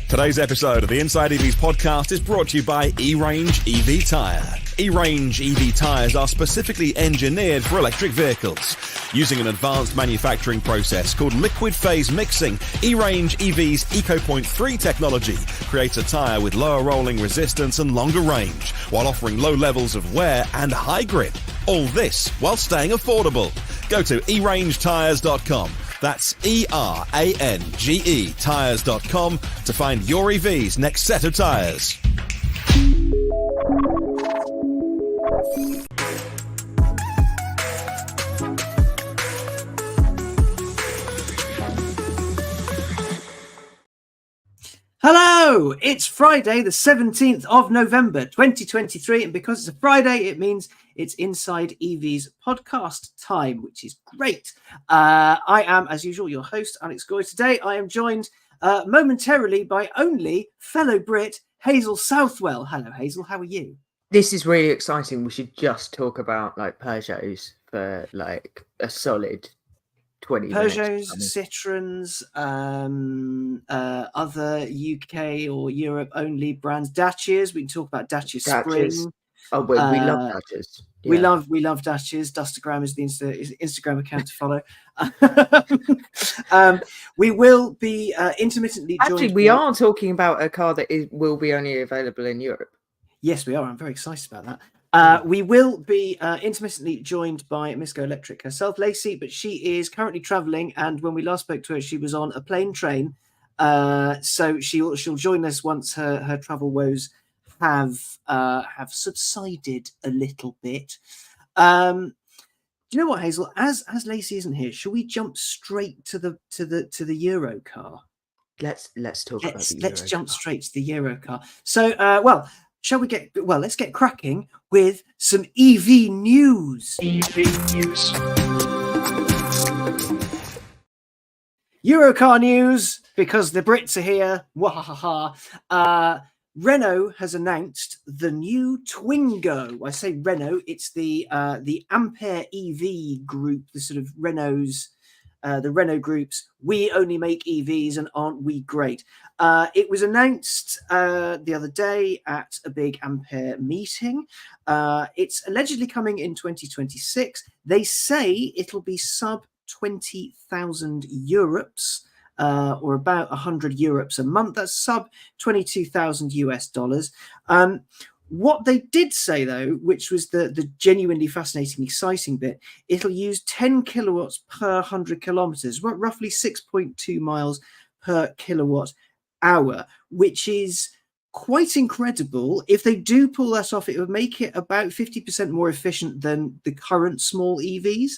Today's episode of the InsideEVs Podcast is brought to you by E-Range EV Tyre. E-Range EV tyres are specifically engineered for electric vehicles. Using an advanced manufacturing process called liquid phase mixing, E-Range EV's EcoPoint 3 technology creates a tyre with lower rolling resistance and longer range, while offering low levels of wear and high grip. All this while staying affordable. Go to erangetyres.com. That's ERANGE tyres.com to find your EV's next set of tyres. Hello, it's Friday, the 17th of November, 2023. And because it's a Friday, it means it's InsideEVs podcast time, which is great. I am, as usual, your host, Alex Goy. Today, I am joined momentarily by only fellow Brit, Hazel Southwell. Hello, Hazel. How are you? This is really exciting. We should just talk about like Peugeots for like a solid 20 Peugeots, minutes. Citroens, other UK or Europe only brands, Dacias. We can talk about Dacia Spring. Oh, we love Dacias. Yeah. We love Dacias. Dustagram is the Instagram account to follow. We will be intermittently joined. Actually, we are talking about a car that will be only available in Europe. Yes, we are. I'm very excited about that. We will be intermittently joined by Miss Go Electric herself, Lacey, but she is currently travelling, and when we last spoke to her, she was on a plane train. So she'll join us once her travel woes have subsided a little bit. Do you know what, Hazel? As Lacey isn't here, shall we jump straight to the Euro car? Let's talk about the Euro Let's jump car. straight to the Euro car. So, let's get cracking with some EV news. Eurocar news, because the Brits are here. Wahaha. Renault has announced the new Twingo. I say Renault, it's the Ampere EV group, the sort of Renault's, the Renault group's "we only make EVs and aren't we great." It was announced the other day at a big Ampere meeting. It's allegedly coming in 2026. They say it'll be sub 20,000 Europes, or about 100 Europes a month. That's sub 22,000 US dollars. What they did say, though, which was the genuinely fascinating, exciting bit, it'll use 10 kilowatts per 100 kilometers, roughly 6.2 miles per kilowatt hour, which is quite incredible. If they do pull that off, it would make it about 50% more efficient than the current small EVs.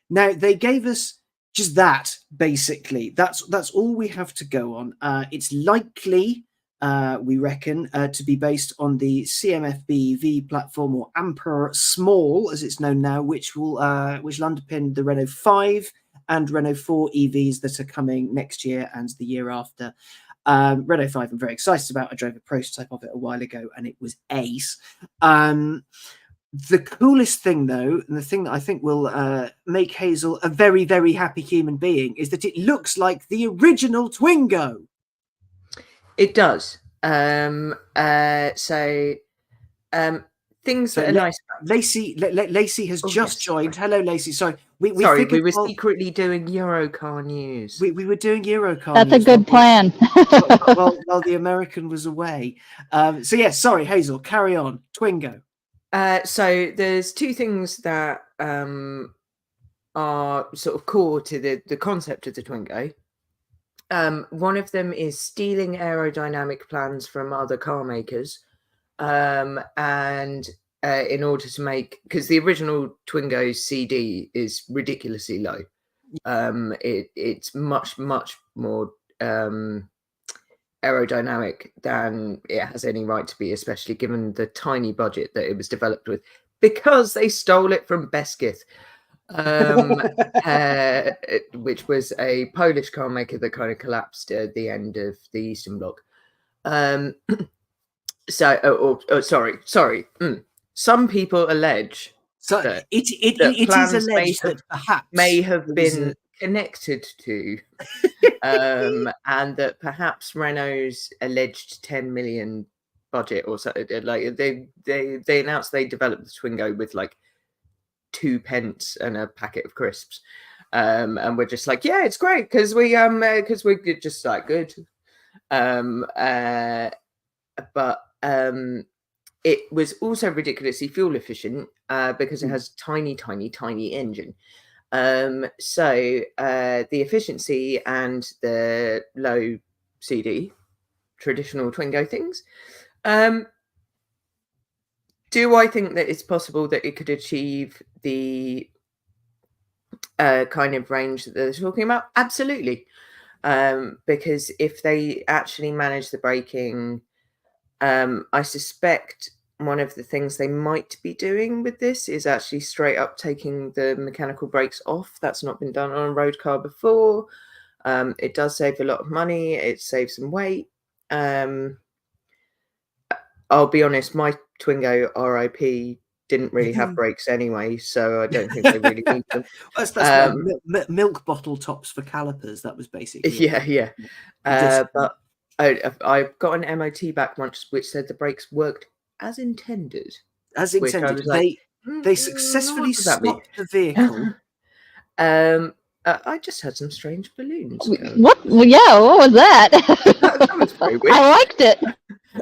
Now, they gave us just that, basically. That's all we have to go on. It's likely, we reckon, to be based on the CMF-BEV platform, or Ampere Small, as it's known now, which will underpin the Renault 5 and Renault 4 EVs that are coming next year and the year after. Renault 5 I'm very excited about. I drove a prototype of it a while ago and it was ace. The coolest thing, though, and the thing that I think will make Hazel a very, very happy human being, is that it looks like the original Twingo. It does. Things that are nice. Lacey has just joined. Hello, Lacey. Sorry, we were secretly doing Eurocar news. We were doing Eurocar. That's news a good plan. while the American was away. So yes, sorry, Hazel. Carry on. Twingo. So there's two things that are sort of core to the concept of the Twingo. One of them is stealing aerodynamic plans from other car makers, and in order to make, because the original Twingo CD is ridiculously low. It's much more aerodynamic than it has any right to be, especially given the tiny budget that it was developed with, because they stole it from Beskith, which was a Polish car maker that kind of collapsed at the end of the Eastern Bloc. Some people allege that it is alleged that perhaps may have been connected to, and that perhaps Renault's alleged 10 million budget or so, like they announced they developed the Twingo with like 2 pence and a packet of crisps, and we're just like, yeah, it's great because we're just like good, but it was also ridiculously fuel efficient because it has tiny engine. So the efficiency and the low CD, traditional Twingo things. Do I think that it's possible that it could achieve the kind of range that they're talking about? Absolutely. Because if they actually manage the braking, I suspect one of the things they might be doing with this is actually straight up taking the mechanical brakes off. That's not been done on a road car before. It does save a lot of money. It saves some weight. I'll be honest, my Twingo RIP didn't really have brakes anyway, so I don't think they really need them. That's like milk bottle tops for calipers. That was basically yeah. But I got an MOT back once which said the brakes worked as intended. As intended. They successfully stopped the vehicle. I just had some strange balloons. What? Well, yeah, what was that? That was very weird. I liked it.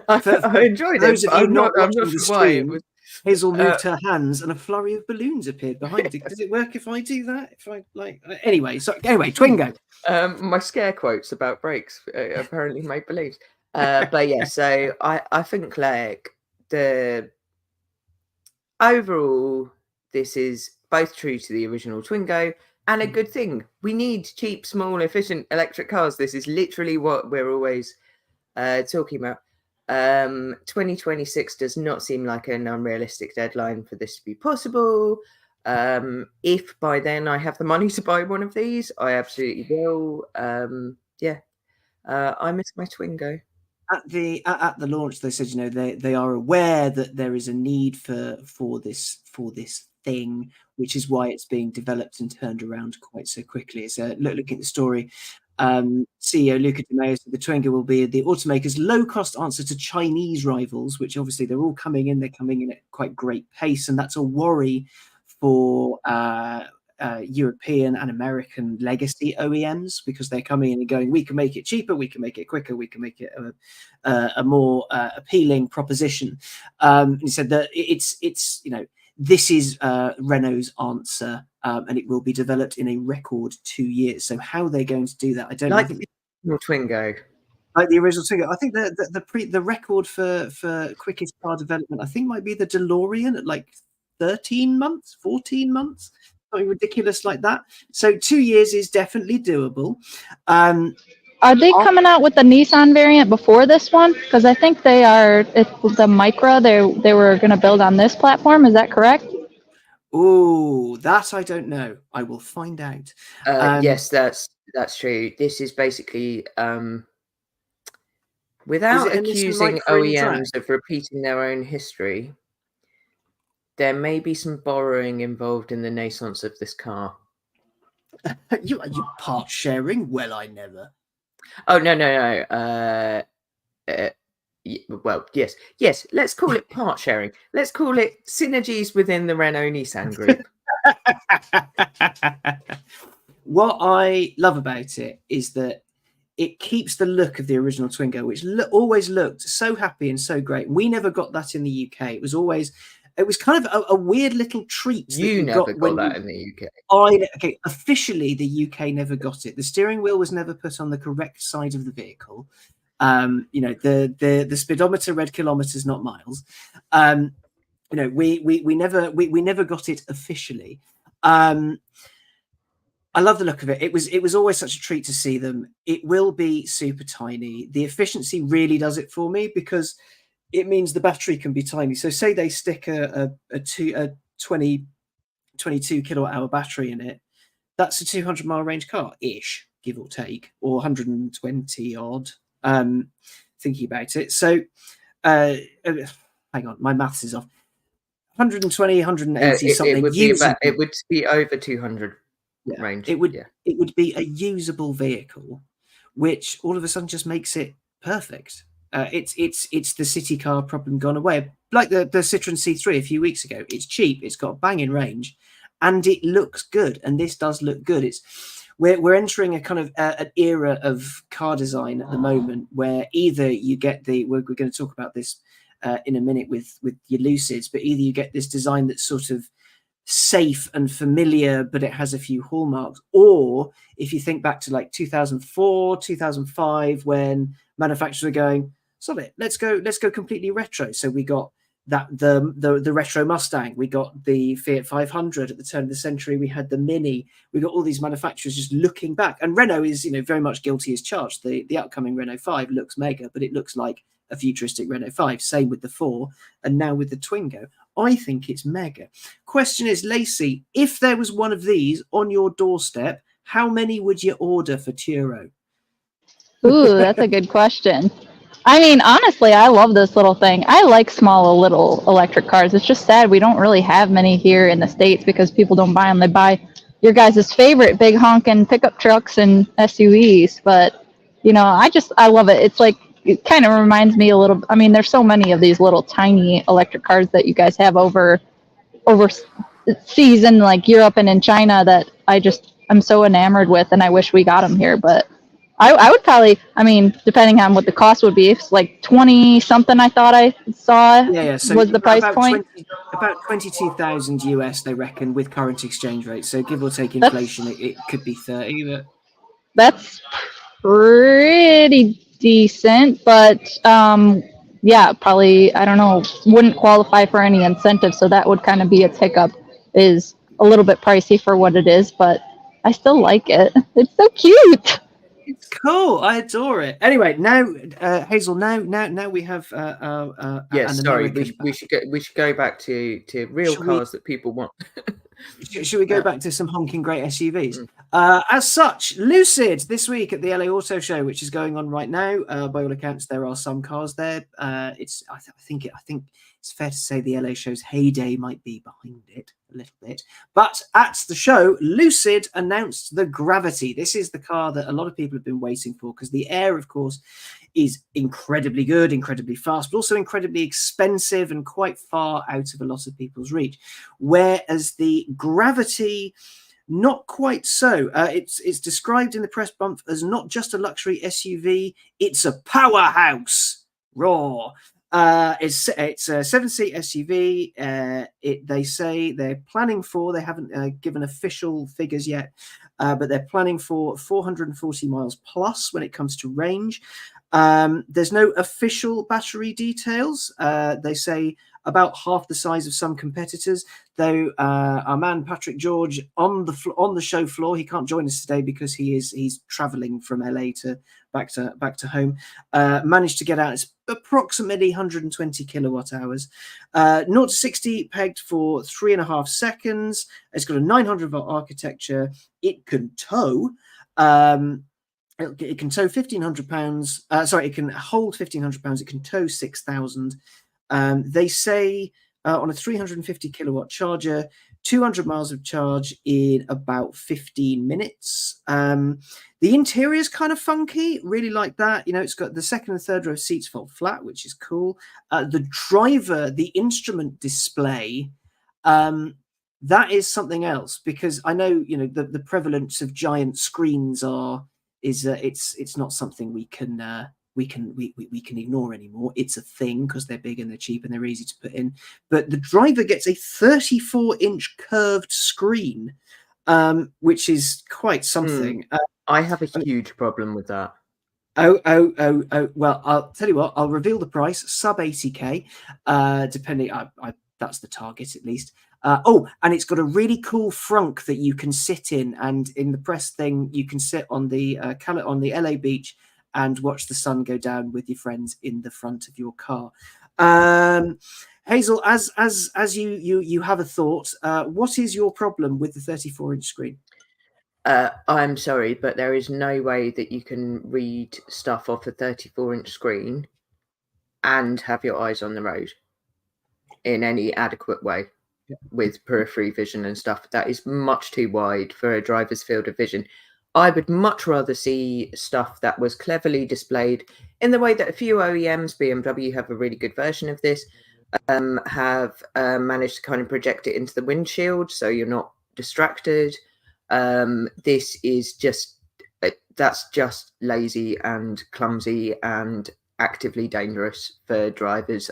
I enjoyed it. I'm not sure why. It was... Hazel moved her hands and a flurry of balloons appeared behind it. Does it work if I do that? If I like, anyway, Twingo. My scare quotes about brakes apparently made balloons. But yeah, so I think like the overall, this is both true to the original Twingo and a good thing. We need cheap, small, efficient electric cars. This is literally what we're always talking about. 2026 does not seem like an unrealistic deadline for this to be possible. If by then I have the money to buy one of these, I absolutely will. I miss my Twingo. At the launch, they said, they are aware that there is a need for this thing, which is why it's being developed and turned around quite so quickly. So looking at the story, CEO Luca Di Maio said the Twingo will be the automaker's low-cost answer to Chinese rivals, which obviously they're all coming in. They're coming in at quite great pace, and that's a worry for European and American legacy OEMs, because they're coming in and going, we can make it cheaper, we can make it quicker, we can make it a more appealing proposition. He said that it's this is Renault's answer, and it will be developed in a record 2 years. So how they're going to do that, I don't know. Like the original Twingo. Like the original Twingo. I think the record for quickest car development, I think, might be the DeLorean at like 13 months, 14 months, something ridiculous like that. So 2 years is definitely doable. Are they coming out with the Nissan variant before this one? Because I think they are. It's the Micra they were going to build on this platform. Is that correct? Oh, that I don't know. I will find out. Yes, that's true. This is basically without accusing OEMs of repeating their own history. There may be some borrowing involved in the naissance of this car. you part sharing? Well, I never. Oh no. Well, yes. Let's call it part sharing. Let's call it synergies within the Renault Nissan group. What I love about it is that it keeps the look of the original Twingo, which always looked so happy and so great. We never got that in the UK. It was kind of a weird little treat. You never got that in the UK. Okay, officially the UK never got it. The steering wheel was never put on the correct side of the vehicle. The speedometer read kilometers, not miles. We never got it officially. I love the look of it. It was always such a treat to see them. It will be super tiny. The efficiency really does it for me, because it means the battery can be tiny. So say they stick a 22 kilowatt hour battery in it. That's a 200 mile range car ish, give or take, or 120 odd. Thinking about it. So hang on, my maths is off. 120, 180 something. It would be over 200. range. It would be a usable vehicle, which all of a sudden just makes it perfect. It's the city car problem gone away. Like the Citroen C3 a few weeks ago. It's cheap, it's got a banging range, and it looks good. And this does look good. We're entering a kind of an era of car design at the moment where either you get we're going to talk about this in a minute with your Lucids, but either you get this design that's sort of safe and familiar, but it has a few hallmarks, or if you think back to like 2004, 2005, when manufacturers are going, stop it, let's go completely retro. So we got that the retro Mustang, we got the Fiat 500 at the turn of the century, we had the Mini, we got all these manufacturers just looking back, and Renault is very much guilty as charged. The upcoming Renault 5 looks mega, but it looks like a futuristic Renault 5. Same with the 4, and now with the Twingo. I think it's mega. Question is, Lacey, if there was one of these on your doorstep, how many would you order for Turo? Ooh, that's a good question. I mean, honestly, I love this little thing. I like small little electric cars. It's just sad we don't really have many here in the States because people don't buy them. They buy your guys' favorite big honking pickup trucks and SUVs. But, I love it. It's like, it kind of reminds me a little, I mean, there's so many of these little tiny electric cars that you guys have over seas in like Europe and in China that I'm so enamored with, and I wish we got them here. But I would probably, I mean, depending on what the cost would be, if it's like 20 something, I thought I saw so was the price point. About 22,000 US, they reckon, with current exchange rates. So give or take inflation, it could be 30. But that's pretty decent, but probably, I don't know, wouldn't qualify for any incentive, so that would kind of be its hiccup, is a little bit pricey for what it is, but I still like it. It's so cute. It's cool. I adore it. Anyway, now Hazel, now we have sorry, we should go back to real cars that people want. Should we go back to some honking great SUVs? As such, Lucid this week at the LA Auto Show, which is going on right now. By all accounts, there are some cars there. I think it's fair to say the LA Show's heyday might be behind it a little bit. But at the show, Lucid announced the Gravity. This is the car that a lot of people have been waiting for, because the Air, of course, is incredibly good, incredibly fast, but also incredibly expensive and quite far out of a lot of people's reach. Whereas the Gravity, not quite so. It's described in the press bump as not just a luxury SUV, it's a powerhouse. Raw. It's a 7-seat SUV. They say they're planning for, they haven't given official figures yet, but they're planning for 440 miles plus when it comes to range. There's no official battery details. They say about half the size of some competitors, though. Our man Patrick George on the show floor, he can't join us today because he's traveling from LA to back to home. Managed to get out. It's approximately 120 kilowatt hours. 0 to 60 pegged for 3.5 seconds. It's got a 900 volt architecture. It can tow. It can tow 1,500 pounds. It can hold 1,500 pounds. It can tow 6,000. They say on a 350 kilowatt charger, 200 miles of charge in about 15 minutes. The interior is kind of funky. Really like that. It's got the second and third row seats fold flat, which is cool. The driver, the instrument display, that is something else, because I know the prevalence of giant screens it's not something we can ignore anymore. It's a thing because they're big and they're cheap and they're easy to put in. But the driver gets a 34-inch curved screen, which is quite something. I have a huge problem with that. Oh. Well, I'll tell you what. I'll reveal the price. Sub 80k, depending. That's the target, at least. And it's got a really cool frunk that you can sit in, and in the press thing, you can sit on the LA beach and watch the sun go down with your friends in the front of your car. Hazel, as you have a thought, what is your problem with the 34-inch screen? I'm sorry, but there is no way that you can read stuff off a 34-inch screen and have your eyes on the road in any adequate way. with periphery vision and stuff. That is much too wide for a driver's field of vision. I would much rather see stuff that was cleverly displayed in the way that a few OEMs, BMW have a really good version of this, have managed to kind of project it into the windshield so you're not distracted. This is just, that's just lazy and clumsy and actively dangerous for drivers.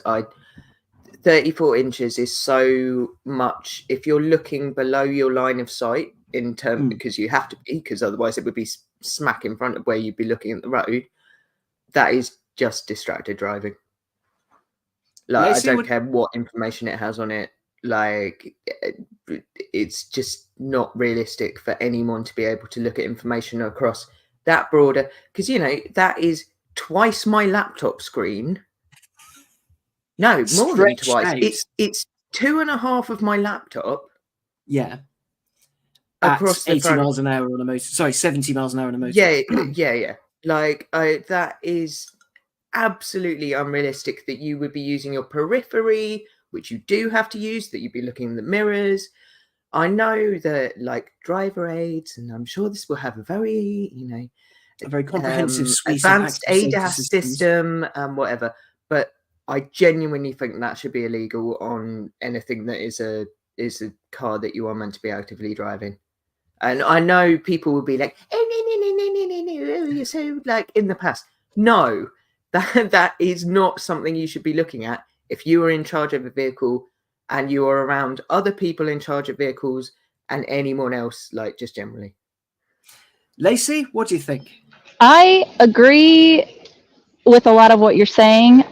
34 inches is so much. If you're looking below your line of sight, in terms, because you have to be, because otherwise it would be smack in front of where you'd be looking at the road, that is just distracted driving. Like, I don't care what information it has on it. Like, it's just not realistic for anyone to be able to look at information across that broader, because, you know, that is twice my laptop screen. No, more than twice. It's 2.5 of my laptop. Yeah. Across at 80 miles an hour on a motor. Sorry, 70 miles an hour on a motor. Yeah. Like, that is absolutely unrealistic that you would be using your periphery, which you do have to use, that you'd be looking in the mirrors. I know that, like, driver aids, and I'm sure this will have a very, you know, a very comprehensive suite advanced ADAS system and whatever. But I genuinely think that should be illegal on anything that is a car that you are meant to be actively driving. And I know people will be like, oh, no, so like in the past. No, that is not something you should be looking at if you are in charge of a vehicle and you are around other people in charge of vehicles and anyone else, like, just generally. Lacey, what do you think? I agree with a lot of what you're saying,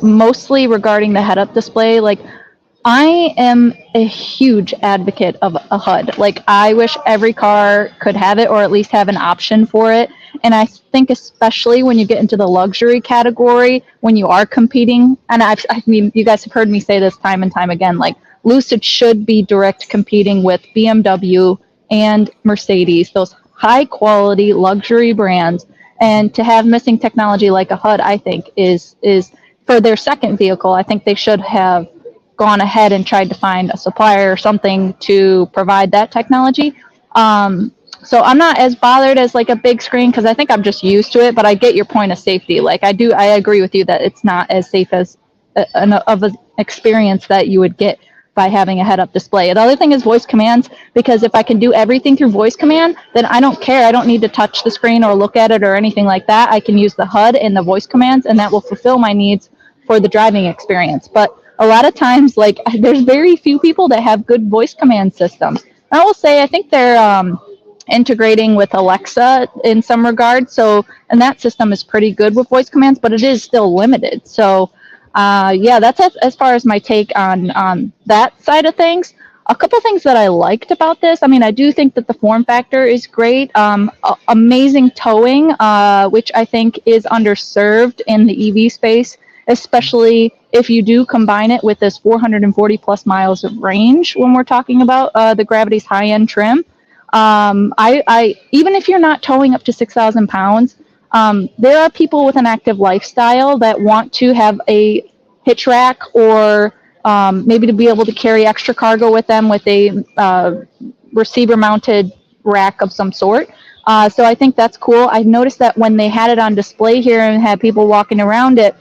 mostly regarding the head-up display. Like, I am a huge advocate of a HUD. Like, I wish every car could have it, or at least have an option for it. And I think especially when you get into the luxury category, when you are competing, and I mean, you guys have heard me say this time and time again, like, Lucid should be direct competing with BMW and Mercedes, those high quality luxury brands. And to have missing technology like a HUD, I think is for their second vehicle, I think they should have gone ahead and tried to find a supplier or something to provide that technology. So I'm not as bothered as like a big screen, because I think I'm just used to it, but I get your point of safety. Like, I agree with you that it's not as safe as of an experience that you would get by having a head-up display. The other thing is voice commands, because if I can do everything through voice command, then I don't care. I don't need to touch the screen or look at it or anything like that. I can use the HUD and the voice commands, and that will fulfill my needs for the driving experience. But a lot of times, like, there's very few people that have good voice command systems. I will say, I think they're integrating with Alexa in some regard. So, and that system is pretty good with voice commands, but it is still limited. So, yeah, that's as far as my take on that side of things. A couple things that I liked about this. I mean, I do think that the form factor is great. Amazing towing, which I think is underserved in the EV space, especially if you do combine it with this 440 plus miles of range when we're talking about the Gravity's high-end trim. I even if you're not towing up to 6,000 pounds, there are people with an active lifestyle that want to have a hitch rack, or maybe to be able to carry extra cargo with them with a receiver-mounted rack of some sort. So I think that's cool. I noticed that when they had it on display here and had people walking around it,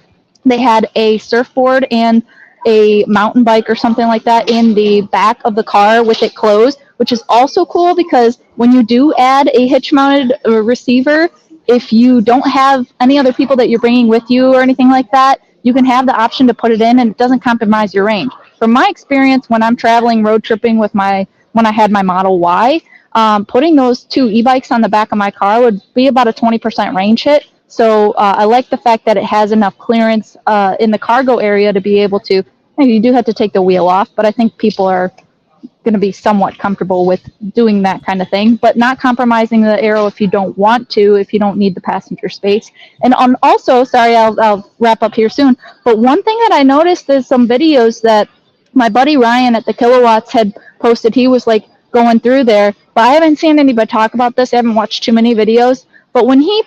they had a surfboard and a mountain bike or something like that in the back of the car with it closed, which is also cool, because when you do add a hitch-mounted receiver, if you don't have any other people that you're bringing with you or anything like that, you can have the option to put it in and it doesn't compromise your range. From my experience, when I'm traveling road tripping when I had my Model Y, putting those two e-bikes on the back of my car would be about a 20% range hit. So I like the fact that it has enough clearance in the cargo area to be able to, you do have to take the wheel off, but I think people are going to be somewhat comfortable with doing that kind of thing, but not compromising the aero if you don't want to, if you don't need the passenger space. And also, sorry, I'll wrap up here soon, but one thing that I noticed is some videos that my buddy Ryan at the Kilowatts had posted. He was like going through there, but I haven't seen anybody talk about this. I haven't watched too many videos, but when he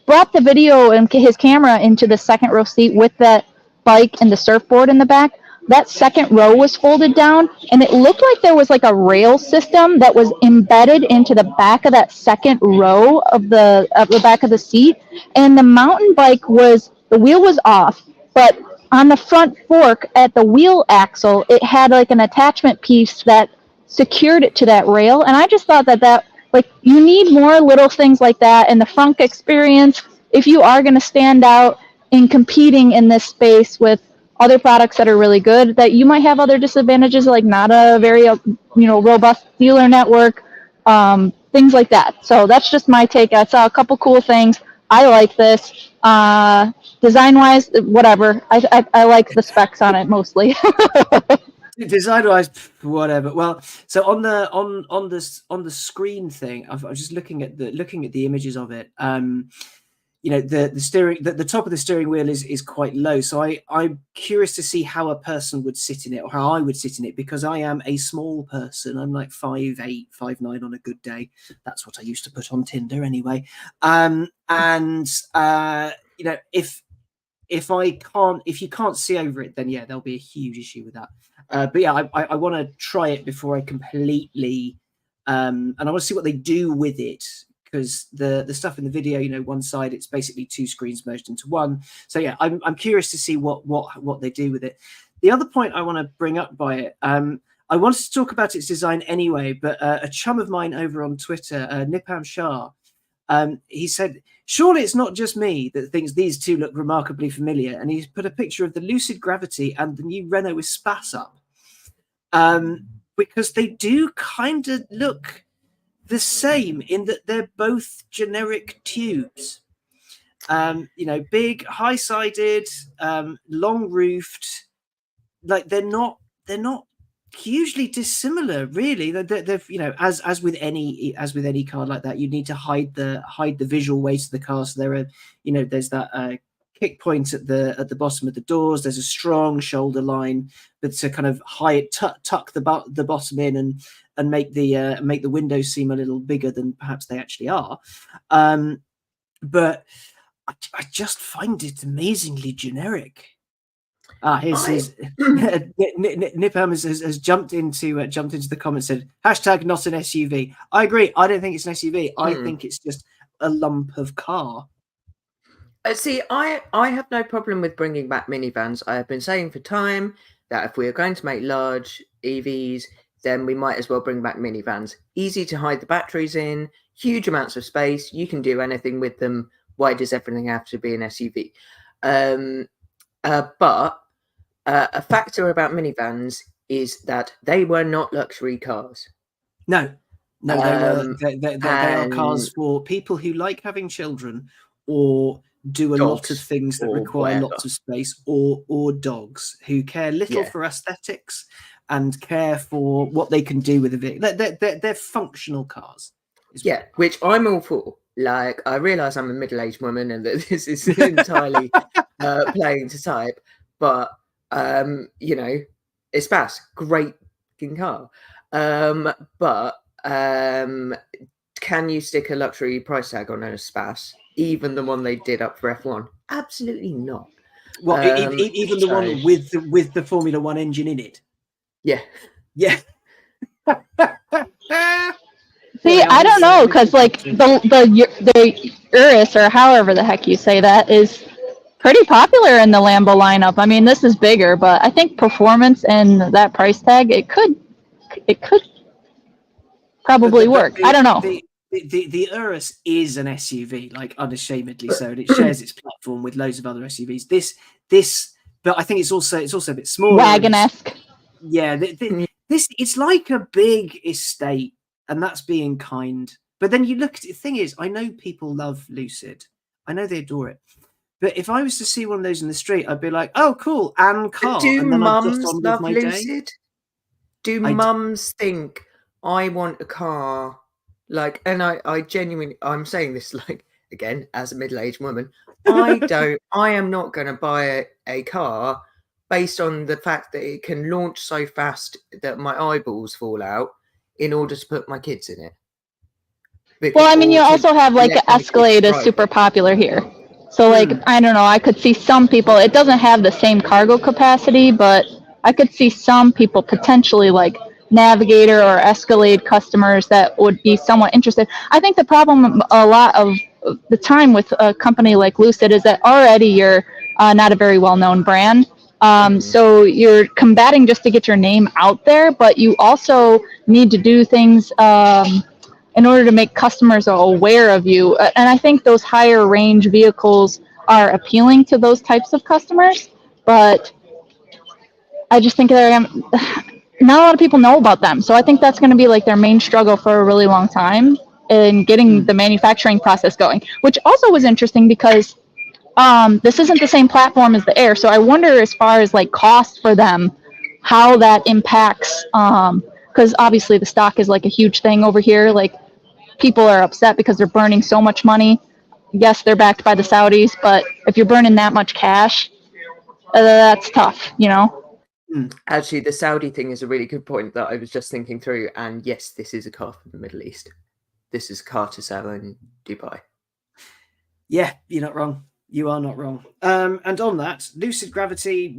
brought the video and his camera into the second row seat with that bike and the surfboard in the back, that second row was folded down, and it looked like there was like a rail system that was embedded into the back of that second row of the back of the seat. And the mountain bike the wheel was off, but on the front fork at the wheel axle, it had like an attachment piece that secured it to that rail. And I just thought that like, you need more little things like that in the front experience if you are going to stand out in competing in this space with other products that are really good. That you might have other disadvantages, like not a very robust dealer network, things like that. So that's just my take. I saw a couple cool things. I like this. Design wise, whatever. I like the specs on it mostly. Design wise, whatever. Well, so on the screen thing, I was just looking at the images of it. The steering, the top of the steering wheel is quite low. So I'm curious to see how a person would sit in it, or how I would sit in it, because I am a small person. I'm like 5'8", 5'9" on a good day. That's what I used to put on Tinder anyway. If you can't see over it, then yeah, there'll be a huge issue with that. But yeah, I want to try it before I completely, and I want to see what they do with it, because the stuff in the video, one side, it's basically two screens merged into one. So yeah, I'm curious to see what they do with it. The other point I want to bring up by it, I wanted to talk about its design anyway, but a chum of mine over on Twitter, Nipam Shah, he said, surely it's not just me that thinks these two look remarkably familiar. And he's put a picture of the Lucid Gravity and the new Renault Espace up, because they do kind of look the same in that they're both generic tubes. Big, high-sided, long-roofed. Like they're not hugely dissimilar, really. They're as with any car like that, you need to hide the visual weight of the car. So there are, there's that kick point at the bottom of the doors. There's a strong shoulder line, but to kind of tuck the bottom in and make the windows seem a little bigger than perhaps they actually are. But I just find it amazingly generic. Nipam has jumped into the comments, said hashtag not an SUV. I agree. I don't think it's an SUV. I think it's just a lump of car. See, I have no problem with bringing back minivans. I have been saying for time that if we are going to make large EVs, then we might as well bring back minivans. Easy to hide the batteries in, huge amounts of space. You can do anything with them. Why does everything have to be an SUV? But a factor about minivans is that they were not luxury cars. No, they are cars for people who like having children, or do a lot of things that require lots of space, or dogs who care little for aesthetics and care for what they can do with a vehicle. They're functional cars. Yeah, which I'm all for. Like, I realise I'm a middle-aged woman and that this is entirely playing to type, but Espace, great fucking car. But can you stick a luxury price tag on an Espace? Even the one they did up for F1? Absolutely not. Well, even the one with the Formula One engine in it. Yeah. Yeah. See, I don't know, because like the Urus, or however the heck you say that, is pretty popular in the Lambo lineup. I mean, this is bigger, but I think performance and that price tag, it could probably work. I don't know. The Urus is an SUV, like unashamedly so, and it shares its platform with loads of other SUVs. This, but I think it's also a bit smaller. Wagon-esque. Yeah, this it's like a big estate, and that's being kind. But then you look at it, the thing is, I know people love Lucid. I know they adore it. But if I was to see one of those in the street, I'd be like, oh, cool, and car. Do and then mums love Lucid? Do mums think, I want a car? Like, and I genuinely, I'm saying this, like, again, as a middle-aged woman, I am not going to buy a car based on the fact that it can launch so fast that my eyeballs fall out in order to put my kids in it. Well, I mean, you also have, like, Escalade is super popular here. So, like, I don't know, I could see some people, it doesn't have the same cargo capacity, but I could see some people potentially like Navigator or Escalade customers that would be somewhat interested. I think the problem a lot of the time with a company like Lucid is that already you're not a very well-known brand. So you're combating just to get your name out there, but you also need to do things in order to make customers aware of you. And I think those higher range vehicles are appealing to those types of customers, but I just think not a lot of people know about them. So I think that's going to be like their main struggle for a really long time in getting the manufacturing process going, which also was interesting because this isn't the same platform as the Air. So I wonder, as far as like cost for them, how that impacts, because obviously the stock is like a huge thing over here. Like, people are upset because they're burning so much money. Yes, they're backed by the Saudis, but if you're burning that much cash, that's tough, you know? Actually, the Saudi thing is a really good point that I was just thinking through. And yes, this is a car from the Middle East. This is a car to sell in Dubai. Yeah, you're not wrong. You are not wrong. And on that, Lucid Gravity,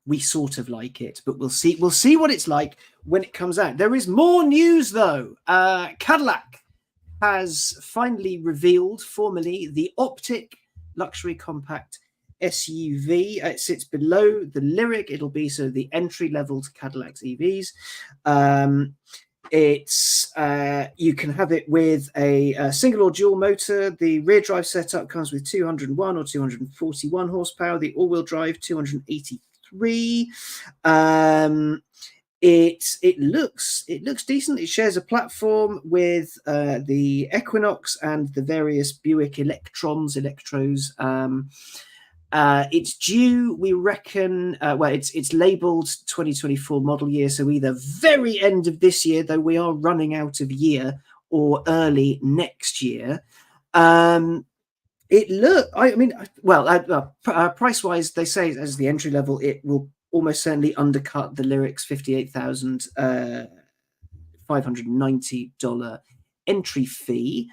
we sort of like it, but we'll see what it's like when it comes out. There is more news, though. Cadillac has finally revealed formally the Optiq luxury compact SUV. It sits below the Lyric. It'll be the entry level to Cadillac's EVs. It's you can have it with a single or dual motor. The rear drive setup comes with 201 or 241 horsepower. The all-wheel drive 283. It looks decent. It shares a platform with the Equinox and the various Buick Electros. It's due, we reckon, it's labelled 2024 model year, so either very end of this year, though we are running out of year, or early next year. Price-wise, they say as the entry level, it will almost certainly undercut the Lyric's $58,590 entry fee.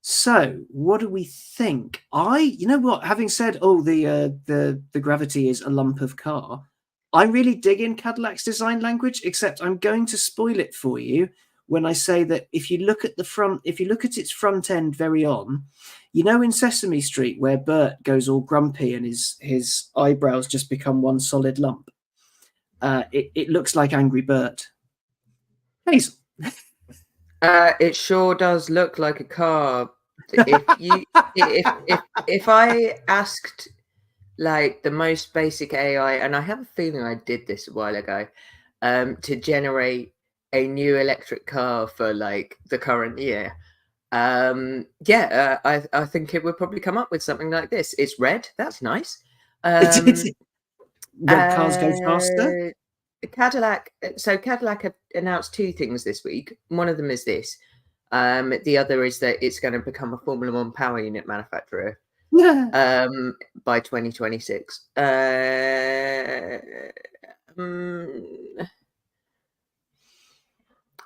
So, what do we think? You know what? Having said, the Gravity is a lump of car, I really dig in Cadillac's design language. Except, I'm going to spoil it for you when I say that if you look at its front end very on, you know, in Sesame Street where Bert goes all grumpy and his eyebrows just become one solid lump. It looks like Angry Bert. Hazel. It sure does look like a car. If I asked like the most basic AI, and I have a feeling I did this a while ago, to generate a new electric car for like the current year, I think it would probably come up with something like this. It's red. That's nice. Red cars go faster. Cadillac have announced two things this week. One of them is this. The other is that it's going to become a Formula One power unit manufacturer by 2026.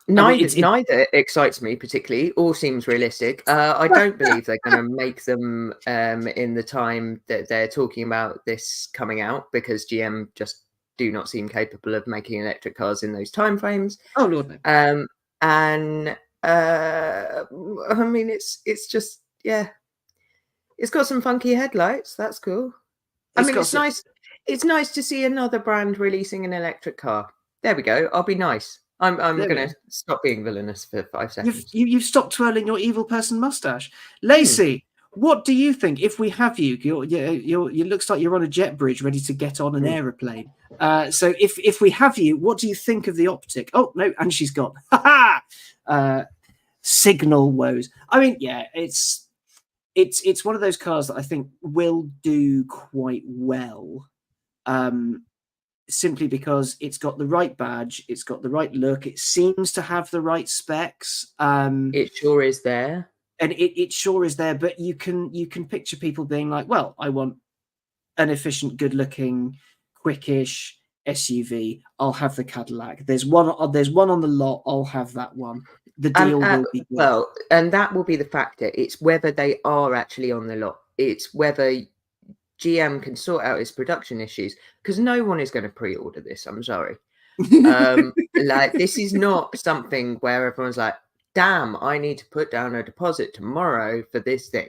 Neither excites me particularly or seems realistic. I don't believe they're going to make them in the time that they're talking about this coming out, because GM just do not seem capable of making electric cars in those timeframes. Oh Lord, no. I mean, it's just, yeah, it's got some funky headlights. That's cool. It's nice. It's nice to see another brand releasing an electric car. There we go. I'll be nice. I'm going to stop being villainous for 5 seconds. You've stopped twirling your evil person mustache, Lacey. What do you think if we have you? You looks like you're on a jet bridge ready to get on an aeroplane. So if we have you, what do you think of the Optiq? Oh no, and she's gone. Signal woes. I mean, yeah, it's one of those cars that I think will do quite well. Simply because it's got the right badge, it's got the right look, it seems to have the right specs. It sure is there. And it sure is there, but you can picture people being like, well, I want an efficient, good-looking, quickish SUV. I'll have the Cadillac. There's one on the lot. I'll have that one. The deal will be good. Well, and that will be the factor. It's whether they are actually on the lot. It's whether GM can sort out its production issues, because no one is going to pre-order this. I'm sorry. Like, this is not something where everyone's like, damn, I need to put down a deposit tomorrow for this thing.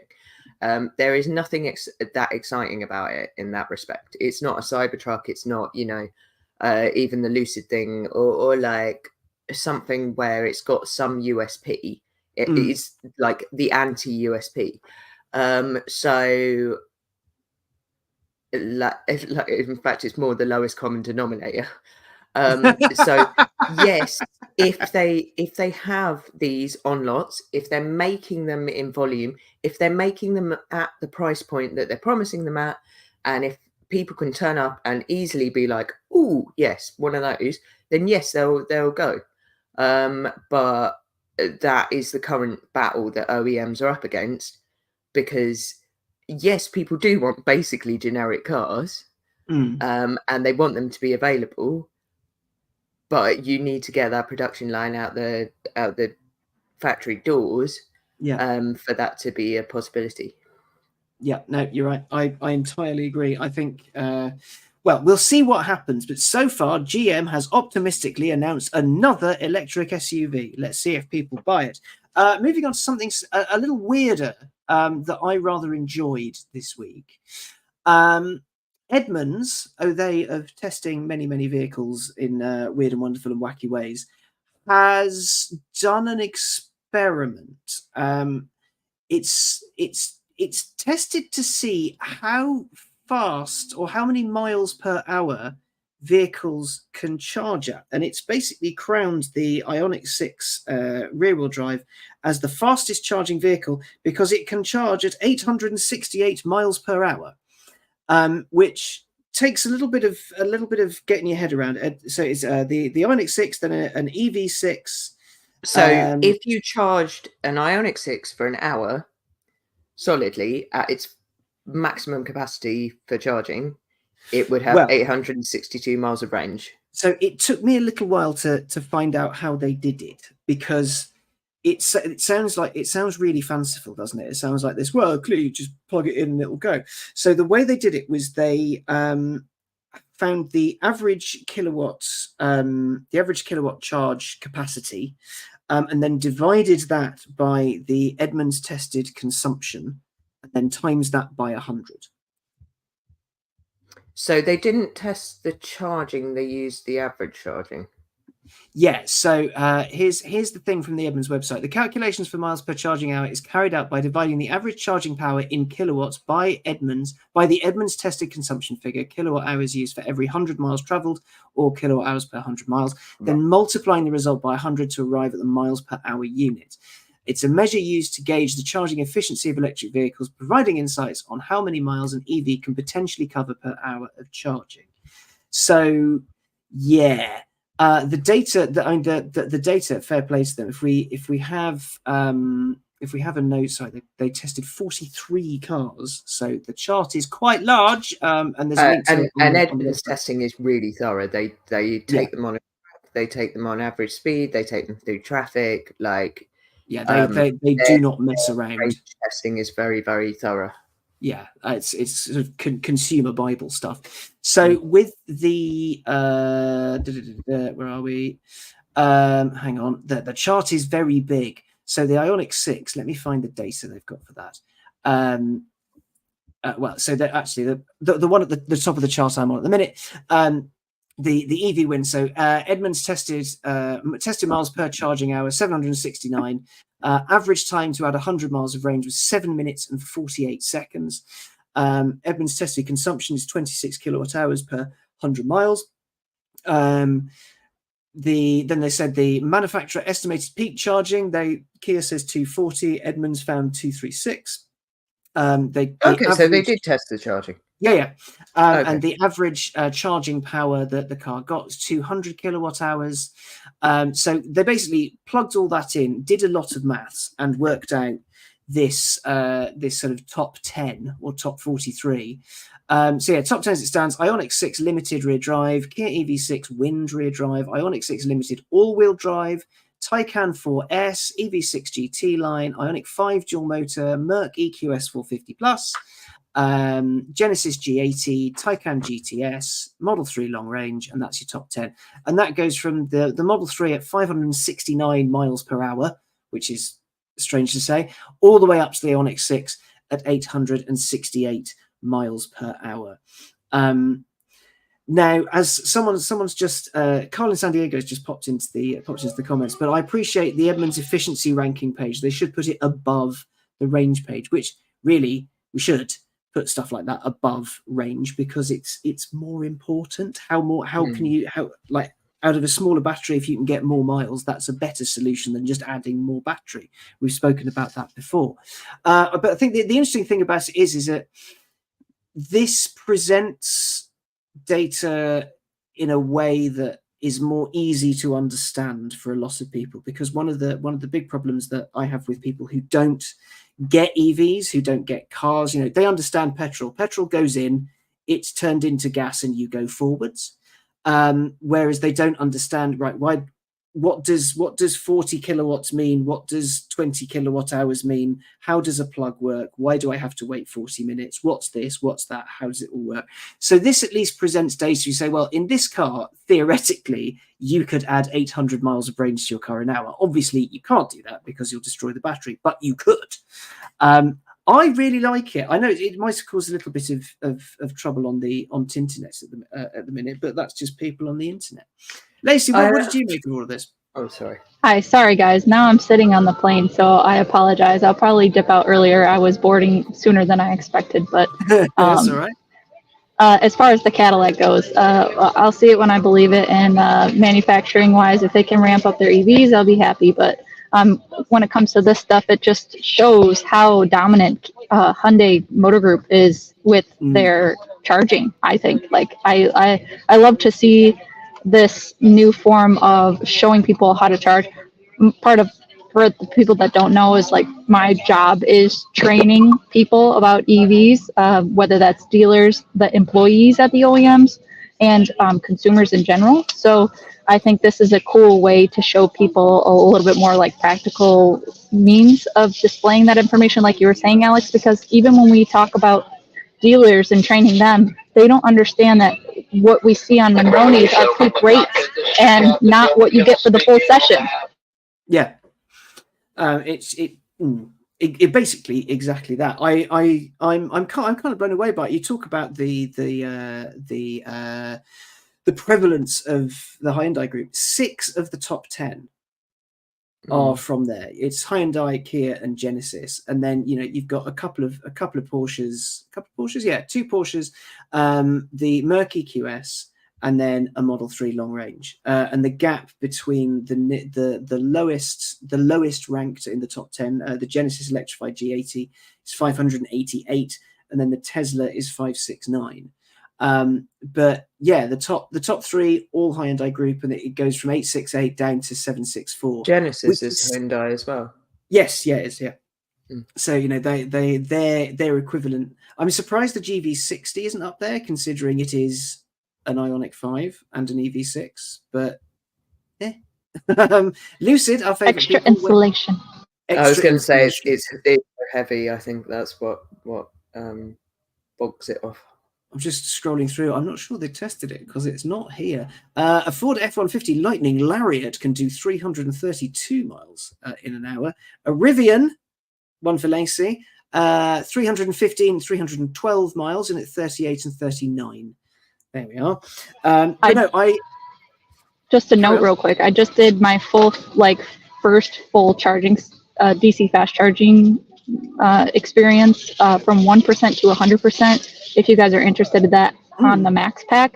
There is nothing that exciting about it in that respect. It's not a Cybertruck. It's not, even the Lucid thing, or like something where it's got some USP. It is like the anti-USP. So, in fact, it's more the lowest common denominator. So yes, if they have these on lots, if they're making them in volume, if they're making them at the price point that they're promising them at, and if people can turn up and easily be like, "Oh, yes, one of those," then yes, they'll go. But that is the current battle that OEMs are up against, because yes, people do want basically generic cars, and they want them to be available. But you need to get that production line out the factory doors, for that to be a possibility. Yeah, no, you're right. I entirely agree. I think, well, we'll see what happens. But so far, GM has optimistically announced another electric SUV. Let's see if people buy it. Moving on to something a little weirder that I rather enjoyed this week. Edmunds, they of testing many, many vehicles in weird and wonderful and wacky ways, has done an experiment. It's tested to see how fast or how many miles per hour vehicles can charge at, and it's basically crowned the Ioniq 6 rear-wheel drive as the fastest charging vehicle because it can charge at 868 miles per hour. Which takes a little bit of getting your head around. So it's the Ioniq 6, then an EV6. So if you charged an Ioniq 6 for an hour solidly at its maximum capacity for charging, it would have 862 miles of range. So it took me a little while to find out how they did it, because it sounds really fanciful, doesn't it? It sounds like this. Well, clearly you just plug it in and it'll go. So the way they did it was they found the average kilowatt charge capacity, and then divided that by the Edmunds tested consumption, and then times that by 100. So they didn't test the charging; they used the average charging. Yeah, so here's the thing from the Edmunds website. The calculations for miles per charging hour is carried out by dividing the average charging power in kilowatts by the Edmunds tested consumption figure, kilowatt hours used for every 100 miles traveled, or kilowatt hours per 100 miles, then multiplying the result by 100 to arrive at the miles per hour unit. It's a measure used to gauge the charging efficiency of electric vehicles, providing insights on how many miles an EV can potentially cover per hour of charging. So, yeah. The data, fair play to them. If we have a note, sorry, they tested 43 cars, so the chart is quite large. And there's Edmunds testing is really thorough. They take them on, they take them on average speed, they take them through traffic. Like, they do not mess around. Testing is very, very thorough. Yeah, it's sort of consumer Bible stuff. So with the where are we? Hang on, the chart is very big. So the Ioniq 6, let me find the data they've got for that. So they're actually the one at the top of the chart I'm on at the minute. The EV win. So Edmunds tested miles per charging hour 769. Average time to add 100 miles of range was 7 minutes and 48 seconds. Edmunds tested consumption is 26 kilowatt hours per 100 miles. Then they said the manufacturer estimated peak charging. Kia says 240. Edmunds found 236. So they did test the charging. Yeah. And the average charging power that the car got was 200 kilowatt hours. So they basically plugged all that in, did a lot of maths, and worked out this sort of top 10 or top 43. Top 10 as it stands: Ioniq 6 limited rear drive, Kia EV6 wind rear drive, Ioniq 6 limited all-wheel drive, Taycan 4S, EV6 GT line, Ioniq 5 dual motor, Merc EQS 450 Plus, Genesis G80, Taycan GTS, Model 3 long range, and that's your top 10. And that goes from the Model 3 at 569 miles per hour, which is strange to say, all the way up to the Ioniq 6 at 868 miles per hour. Now, as someone's just Carl in San Diego's just popped into the comments, but I appreciate the Edmunds efficiency ranking page. They should put it above the range page, which really we should put stuff like that above range, because it's more important. How can you out of a smaller battery, if you can get more miles, that's a better solution than just adding more battery. We've spoken about that before. But I think the interesting thing about it is that this presents data in a way that is more easy to understand for a lot of people, because one of the big problems that I have with people who don't get EVs, who don't get cars, they understand petrol goes in, it's turned into gas, and you go forwards, whereas they don't understand, right, what does 40 kilowatts mean? What does 20 kilowatt hours mean? How does a plug work? Why do I have to wait 40 minutes? What's this? What's that? How does it all work? So this at least presents data. You say, well, in this car, theoretically, you could add 800 miles of range to your car an hour. Obviously, you can't do that because you'll destroy the battery, but you could. I really like it. I know it might cause a little bit of trouble on Tinternet at the minute, but that's just people on the internet. Lacey, what did you make of all of this? Oh, sorry. Hi, sorry guys. Now I'm sitting on the plane, so I apologize. I'll probably dip out earlier. I was boarding sooner than I expected, but that's all right. As far as the Cadillac goes, I'll see it when I believe it. And manufacturing-wise, if they can ramp up their EVs, I'll be happy. But when it comes to this stuff, it just shows how dominant Hyundai Motor Group is with their charging. I think, I love to see this new form of showing people how to charge. For the people that don't know, is my job is training people about EVs, whether that's dealers, the employees at the OEMs, and consumers in general. So I think this is a cool way to show people a little bit more practical means of displaying that information, like you were saying, Alex, because even when we talk about dealers and training them, they don't understand that what we see on Monronis are peak rates and not what you get for the full session. Yeah, it basically exactly that. I'm kind of blown away by it. You talk about the prevalence of the Hyundai Group. 6 of the top 10 are from there. It's Hyundai, Kia, and Genesis, and then you've got a couple of Porsches. 2 Porsches, the Merc EQS, and then a Model 3 long range. And the gap between the lowest ranked in the top 10, the Genesis electrified G80 is 588, and then the Tesla is 569. But yeah, the top 3 all Hyundai Group, and it goes from 868 down to 764. Genesis is Hyundai as well. Yes, yeah, it is, yeah. So they're equivalent. I'm surprised the GV60 isn't up there, considering it is an Ioniq 5 and an EV6. But yeah, Lucid, our favorite. Extra insulation. I was going to say it's heavy. I think that's what bogs it off. I'm just scrolling through. I'm not sure they tested it because it's not here. A Ford F-150 Lightning Lariat can do 332 miles in an hour. A Rivian, one for Lacey, 315, 312 miles, and at 38 and 39. There we are. Just a note real quick. I just did my first full charging, DC fast charging experience from 1% to 100%. If you guys are interested in that on the Max Pack,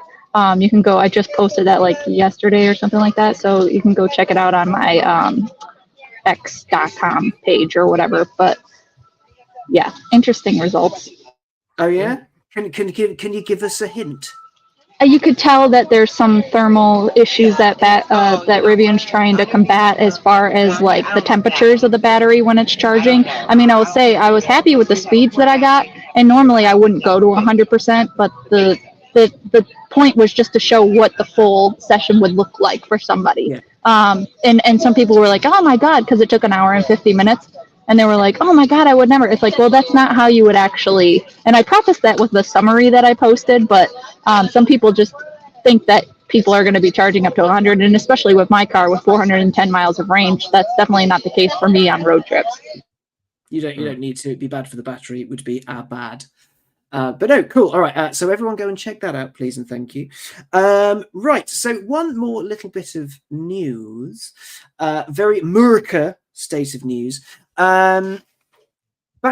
you can go. I just posted that yesterday or something like that. So you can go check it out on my x.com page or whatever. But yeah, interesting results. Oh yeah? Can you give us a hint? You could tell that there's some thermal issues that Rivian's trying to combat as far as the temperatures of the battery when it's charging. I mean, I will say I was happy with the speeds that I got, and normally I wouldn't go to 100%, but the point was just to show what the full session would look like for somebody. Yeah. And some people were like, oh my God, because it took an hour and 50 minutes. and they were like, oh my God, I would never. It's like, well, that's not how you would actually, and I prefaced that with the summary that I posted, but some people just think that people are going to be charging up to 100, and especially with my car with 410 miles of range, that's definitely not the case for me on road trips. You don't need to be bad for the battery. It would be bad. But no, cool. All right. So everyone go and check that out, please, and thank you. Right. So one more little bit of news. Very Murica state of news. Back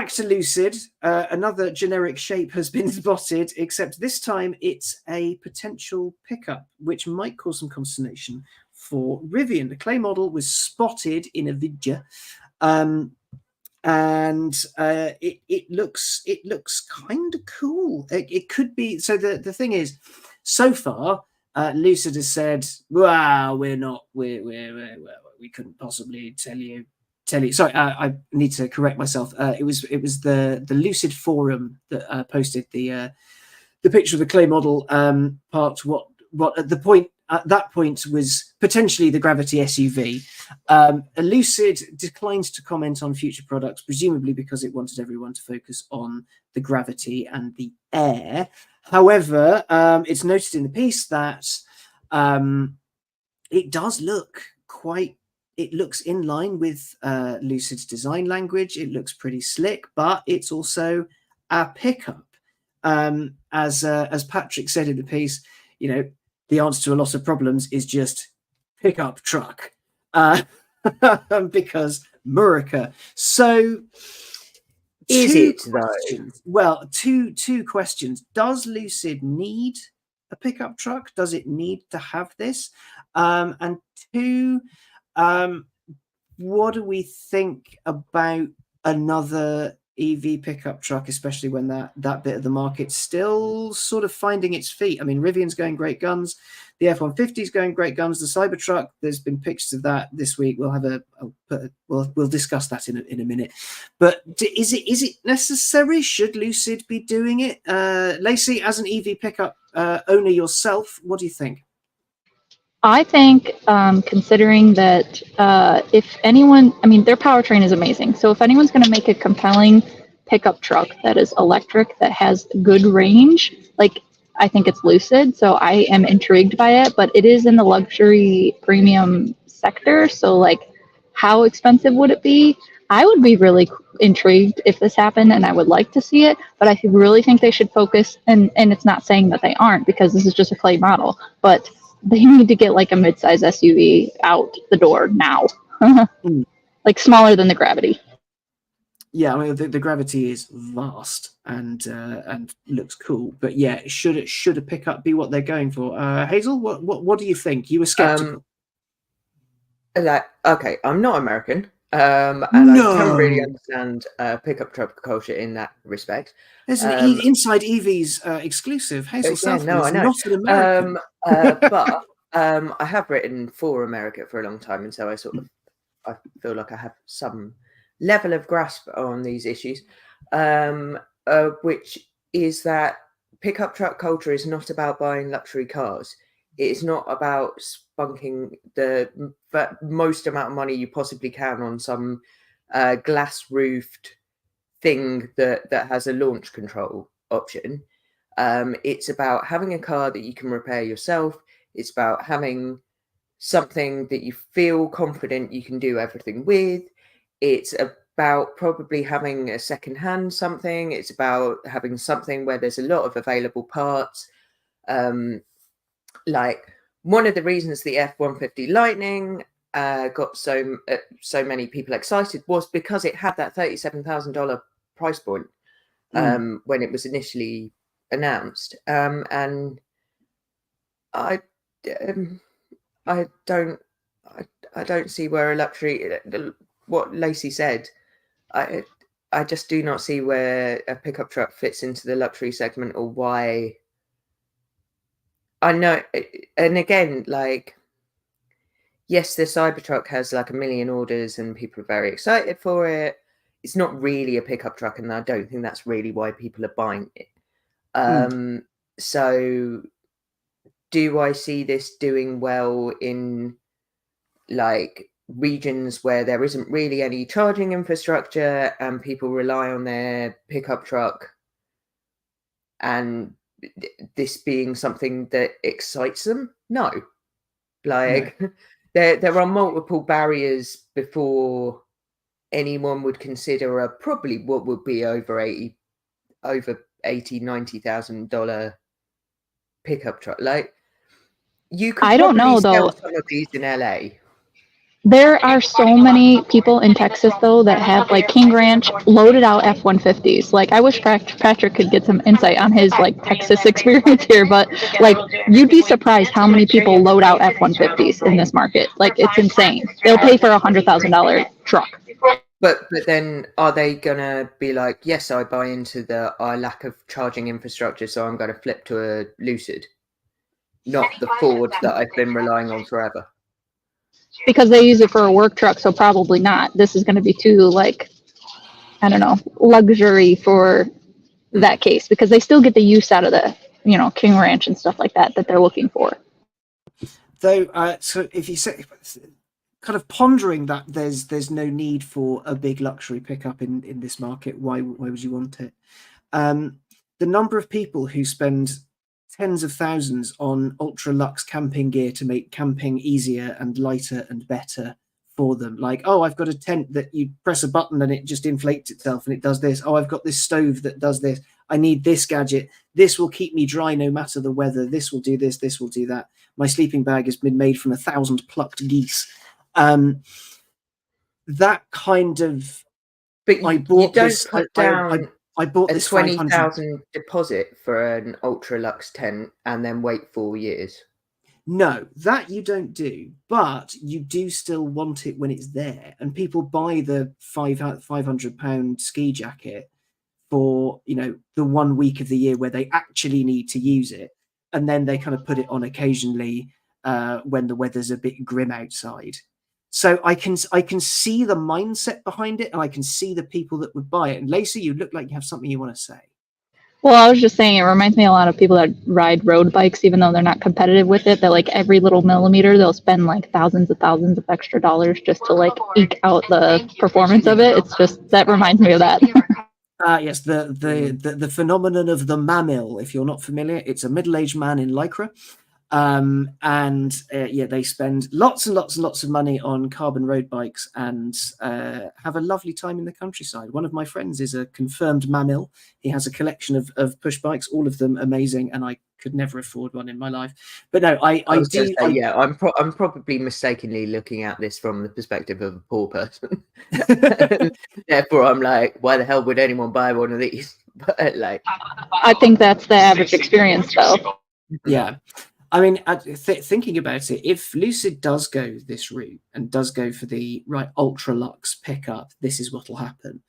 to Lucid. Another generic shape has been spotted, except this time it's a potential pickup, which might cause some consternation for Rivian. The clay model was spotted in a video. And it looks kind of cool. It could be. So the thing is, so far Lucid has said, wow, we couldn't possibly tell you. Sorry, I need to correct myself. It was the Lucid forum that posted the picture of the clay model. Part what at that point was potentially the Gravity SUV. Lucid declines to comment on future products, presumably because it wanted everyone to focus on the Gravity and the Air. However, it's noted in the piece that it does look it looks in line with Lucid's design language. It looks pretty slick, but it's also a pickup. As Patrick said in the piece, the answer to a lot of problems is just pickup truck, because Murica. So, is it though? Well, two questions. Does Lucid need a pickup truck? Does it need to have this? And two, what do we think about another EV pickup truck, especially when that bit of the market's still sort of finding its feet? I mean, Rivian's going great guns. The F-150 is going great guns. The Cybertruck, there's been pictures of that this week. We'll discuss that in a minute. But is it necessary? Should Lucid be doing it? Lacey, as an EV pickup owner yourself, what do you think? I think, considering that if anyone, I mean, their powertrain is amazing. So if anyone's going to make a compelling pickup truck that is electric, that has good range, I think it's Lucid. So I am intrigued by it, but it is in the luxury premium sector. So how expensive would it be? I would be really intrigued if this happened, and I would like to see it, but I really think they should focus, and it's not saying that they aren't, because this is just a clay model, but they need to get a midsize SUV out the door now. Smaller than the Gravity. Yeah, I mean the Gravity is vast and looks cool, but yeah, should a pickup be what they're going for? Hazel, what do you think? You were skeptical. Okay, I'm not American, and I don't really understand pickup truck culture in that respect. There's an InsideEVs exclusive. Hazel Southwood is not an American. But I have written for America for a long time, and so I feel like I have some level of grasp on these issues, which is that pickup truck culture is not about buying luxury cars. It is not about spunking the most amount of money you possibly can on some glass-roofed thing that has a launch control option. It's about having a car that you can repair yourself. It's about having something that you feel confident you can do everything with. It's about probably having a second-hand something. It's about having something where there's a lot of available parts. One of the reasons the F-150 Lightning got so many people excited was because it had that $37,000 price point when it was initially announced, and I don't see where a luxury, what Lacey said, I just do not see where a pickup truck fits into the luxury segment, or why. I know, and again, yes, the Cybertruck has 1 million orders and people are very excited for it. It's not really a pickup truck, and I don't think that's really why people are buying it. So do I see this doing well in regions where there isn't really any charging infrastructure and people rely on their pickup truck, and this being something that excites them? No. Like, no. There are multiple barriers before anyone would consider probably what would be over $90,000 pickup truck. Like, you could I don't know though. Some of these in LA. There are so many people in Texas, though, that have, like, King Ranch loaded out F-150s. Like, I wish Patrick could get some insight on his, like, Texas experience here, but, like, you'd be surprised how many people load out F-150s in this market. Like, it's insane. They'll pay for a $100,000 truck. But then are they going to be like, yes, I buy into the lack of charging infrastructure, so I'm going to flip to a Lucid, not the Ford that I've been relying on forever? Because they use it for a work truck, so probably not. This is going to be too, like, I don't know, luxury for that case, because they still get the use out of the, you know, King Ranch and stuff like that they're looking for. Though, so if you say, kind of pondering that there's no need for a big luxury pickup in this market, why would you want it? The number of people who spend tens of thousands on ultra luxe camping gear to make camping easier and lighter and better for them. Like, oh, I've got a tent that you press a button and it just inflates itself and it does this. Oh, I've got this stove that does this. I need this gadget. This will keep me dry no matter the weather. This will do this. This will do that. My sleeping bag has been made from 1,000 plucked geese. That kind of. But I bought this. I bought a this 20,000 deposit for an ultra luxe tent and then wait 4 years. No, that you don't do, but you do still want it when it's there. And people buy the £500 ski jacket for, you know, the 1 week of the year where they actually need to use it, and then they kind of put it on occasionally when the weather's a bit grim outside. So I can see the mindset behind it, and I can see the people that would buy it. And Lacey, you look like you have something you want to say. Well, I was just saying, it reminds me a lot of people that ride road bikes, even though they're not competitive with it. That, like, every little millimeter, they'll spend like thousands of extra dollars just to, like, eke out the performance of it. It's just, that reminds me of that. Yes, the phenomenon of the mammal. If you're not familiar, it's a middle-aged man in lycra. They spend lots and lots and lots of money on carbon road bikes and have a lovely time in the countryside. One of my friends is a confirmed mammal. He has a collection of push bikes, all of them amazing, and I could never afford one in my life. But no, I'm probably mistakenly looking at this from the perspective of a poor person. Therefore, I'm like, why the hell would anyone buy one of these? But, like, I think that's the average experience, though. Yeah. I mean, thinking about it, if Lucid does go this route and does go for the right ultra luxe pickup, this is what will happen.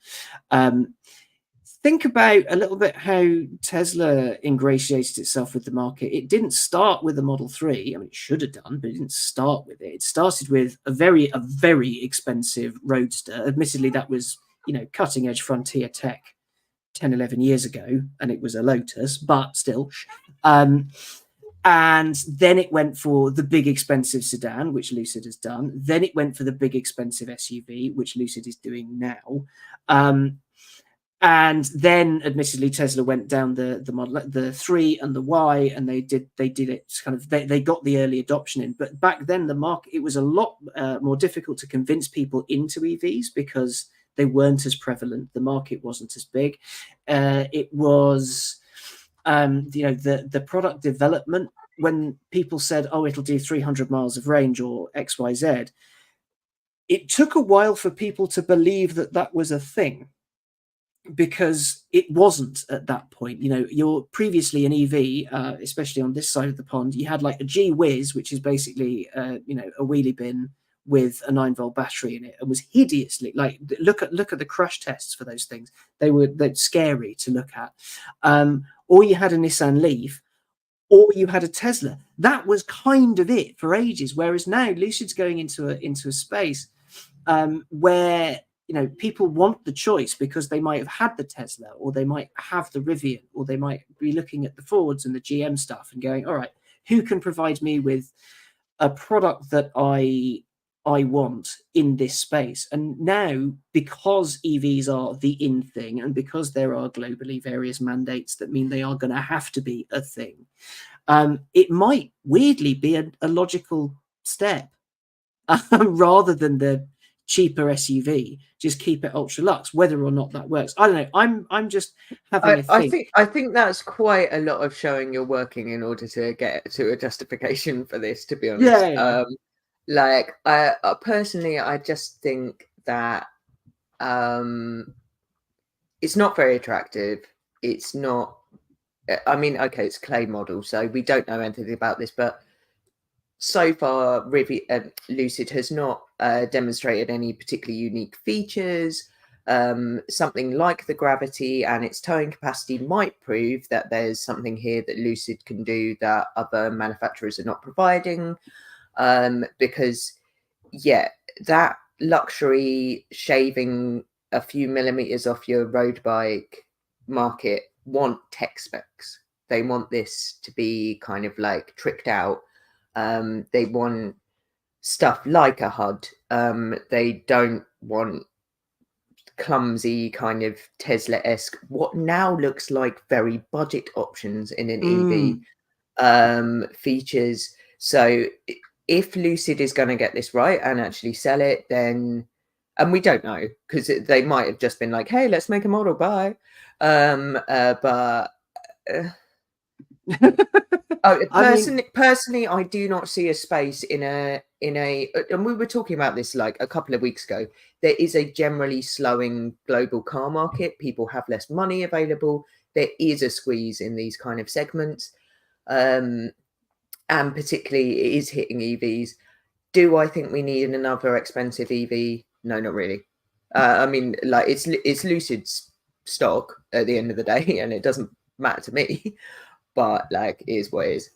Think about a little bit how Tesla ingratiated itself with the market. It didn't start with the Model 3. I mean, it should have done, but it didn't start with it. It started with a very expensive Roadster. Admittedly, that was, you know, cutting edge frontier tech 10, 11 years ago, and it was a Lotus, but still. And then it went for the big expensive sedan, which Lucid has done. Then it went for the big expensive SUV, which Lucid is doing now. And then, admittedly, Tesla went down the model, the 3 and the Y, and they did it kind of. They got the early adoption in, but back then the market, it was a lot more difficult to convince people into EVs because they weren't as prevalent. The market wasn't as big. It was. The product development, when people said, oh, it'll do 300 miles of range or XYZ, it took a while for people to believe that was a thing, because it wasn't at that point. You know, you're previously an EV, especially on this side of the pond, you had like a G-Whiz, which is basically, a wheelie bin with a 9-volt battery in it, and was hideously, like, look at the crash tests for those things. They're scary to look at. Or you had a Nissan Leaf, or you had a Tesla. That was kind of it for ages. Whereas now Lucid's going into a space where, you know, people want the choice because they might have had the Tesla, or they might have the Rivian, or they might be looking at the Fords and the GM stuff and going, all right, who can provide me with a product that I I want in this space. And now, because EVs are the in thing, and because there are globally various mandates that mean they are going to have to be a thing, it might weirdly be a logical step rather than the cheaper SUV. Just keep it ultra luxe, whether or not that works. I don't know. I'm just having a think. I think that's quite a lot of showing you're working in order to get to a justification for this, to be honest. Yeah. Like I personally, I just think that it's not very attractive. It's not. I mean, okay, it's a clay model, so we don't know anything about this, but so far, Lucid has not demonstrated any particularly unique features. Something like the Gravity and its towing capacity might prove that there's something here that Lucid can do that other manufacturers are not providing. Because, yeah, that luxury shaving a few millimeters off your road bike market want tech specs. They want this to be kind of like tricked out. They want stuff like a HUD. They don't want clumsy kind of Tesla-esque, what now looks like very budget options in an EV features. So if Lucid is going to get this right and actually sell it, then, and we don't know, because they might have just been like, hey, let's make a model, bye. Personally, I do not see a space in a, and we were talking about this like a couple of weeks ago. There is a generally slowing global car market. People have less money available. There is a squeeze in these kind of segments, and particularly it is hitting EVs. Do I think we need another expensive EV? No, not really. I mean, like it's Lucid's stock at the end of the day, and it doesn't matter to me. But like, it is what it is.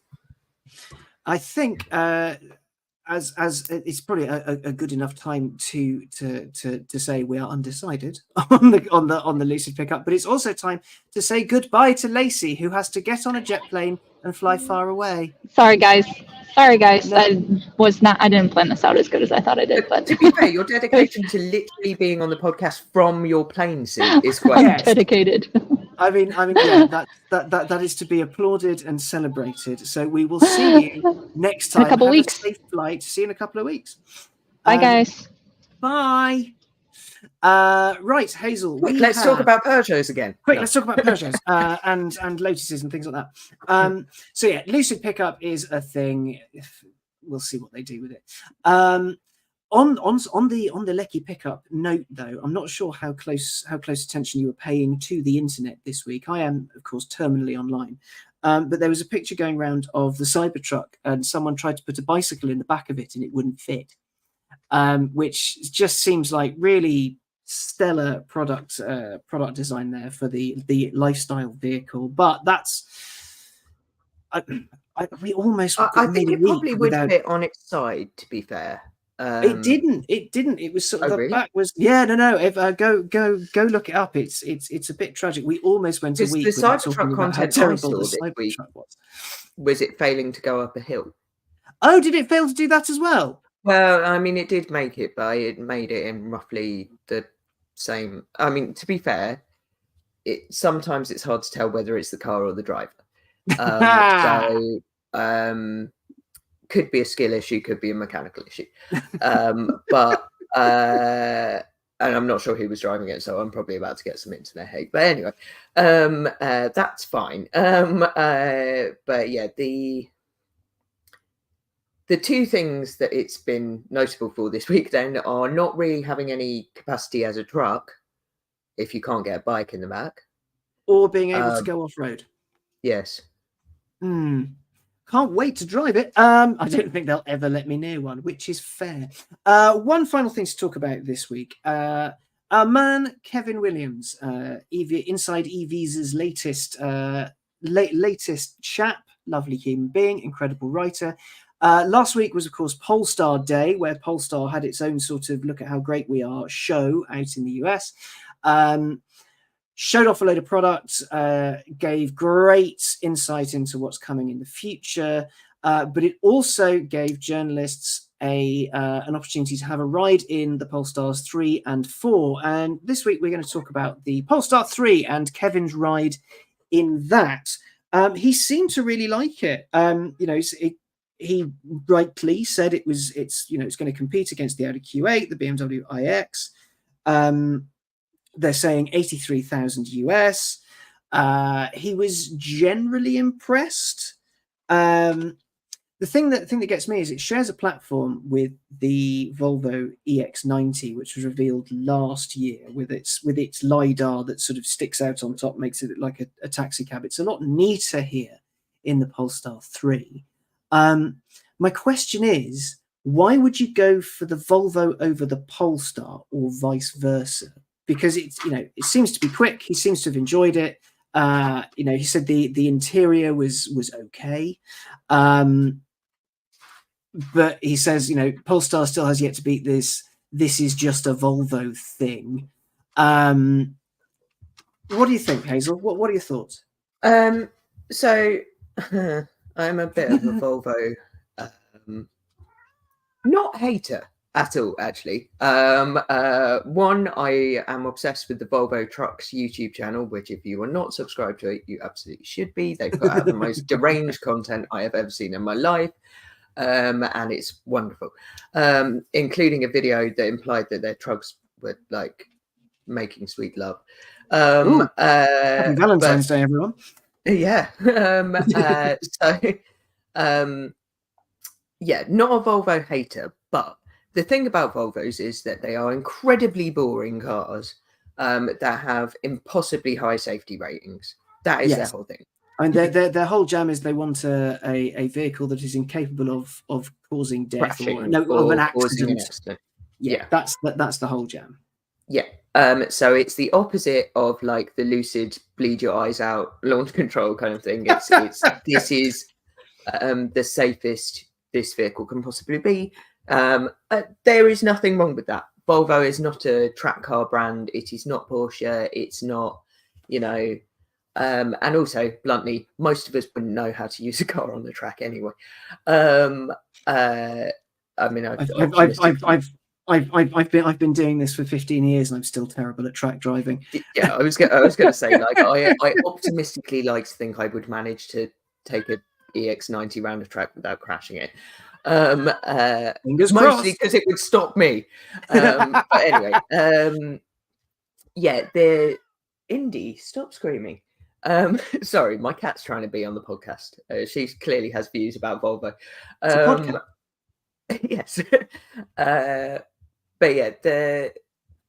I think as it's probably a good enough time to say we are undecided on the Lucid Pickup, but it's also time to say goodbye to Lacey, who has to get on a jet plane and fly far away. Sorry guys. No. I didn't plan this out as good as I thought I did. But to be fair, your dedication to literally being on the podcast from your plane seat is quite dedicated. I mean, yeah, that is to be applauded and celebrated. So we will see you next time. In a couple weeks. Safe flight. See you in a couple of weeks. Bye, guys. Bye. Right, Hazel. Let's talk about Peugeots again. Let's talk about Peugeots and Lotuses and things like that. So yeah, Lucid Pickup is a thing. We'll see what they do with it. On the Lecky Pickup note, though, I'm not sure how close attention you were paying to the internet this week. I am, of course, terminally online. But there was a picture going around of the Cybertruck, and someone tried to put a bicycle in the back of it, and it wouldn't fit. Which just seems like really stellar product design there for the lifestyle vehicle. But that's we almost. I think it probably would fit on its side. To be fair. It didn't. It was sort of the really? back was. Yeah, no. If go look it up. It's a bit tragic. We almost went a week. The Cybertruck content I saw this week was it failing to go up a hill. Oh, did it fail to do that as well? Well, I mean, it did make it, but it made it in roughly the same. I mean, to be fair, sometimes it's hard to tell whether it's the car or the driver. Could be a skill issue, could be a mechanical issue. But and I'm not sure who was driving it, so I'm probably about to get some internet hate. But anyway, that's fine. But yeah, the two things that it's been notable for this week then are not really having any capacity as a truck if you can't get a bike in the back. Or being able to go off-road. Yes. Can't wait to drive it. I don't think they'll ever let me near one, which is fair. One final thing to talk about this week. Our man, Kevin Williams, InsideEVs' latest chap, lovely human being, incredible writer. Last week was, of course, Polestar Day, where Polestar had its own sort of look at how great we are show out in the US. Showed off a load of products, gave great insight into what's coming in the future, but it also gave journalists an opportunity to have a ride in the Polestars 3 and 4. And this week we're going to talk about the Polestar 3 and Kevin's ride in that. He seemed to really like it. He rightly said it's going to compete against the Audi Q8, the BMW iX. They're saying 83,000 US. He was generally impressed. The thing that gets me is it shares a platform with the Volvo EX90, which was revealed last year, with its LiDAR that sort of sticks out on top, makes it like a taxi cab. It's a lot neater here in the Polestar 3. My question is, why would you go for the Volvo over the Polestar or vice versa? Because it seems to be quick. He seems to have enjoyed it. He said the interior was okay. But he says, Polestar still has yet to beat this. This is just a Volvo thing. What do you think, Hazel? What are your thoughts? So I'm a bit of a Volvo, not hater at all, actually. One, I am obsessed with the Volvo Trucks YouTube channel, which if you are not subscribed to it, you absolutely should be. They put out the most deranged content I have ever seen in my life. And it's wonderful, including a video that implied that their trucks were like making sweet love. Happy Valentine's Day, everyone. Yeah. Not a Volvo hater, but the thing about Volvos is that they are incredibly boring cars that have impossibly high safety ratings. That is their whole thing. And their whole jam is they want a vehicle that is incapable of causing death or an accident. That's the whole jam. Yeah. So it's the opposite of like the Lucid bleed your eyes out launch control kind of thing. This is the safest this vehicle can possibly be. There is nothing wrong with that. Volvo is not a track car brand. It is not Porsche. It's not, and also, bluntly, most of us wouldn't know how to use a car on the track anyway. I've been doing this for 15 years and I'm still terrible at track driving. Yeah, I was going to say, like, I optimistically like to think I would manage to take a EX90 round the track without crashing it. Mostly because it would stop me. But anyway, the Indy, stop screaming. Sorry, my cat's trying to be on the podcast. She clearly has views about Volvo. Yes. But yeah,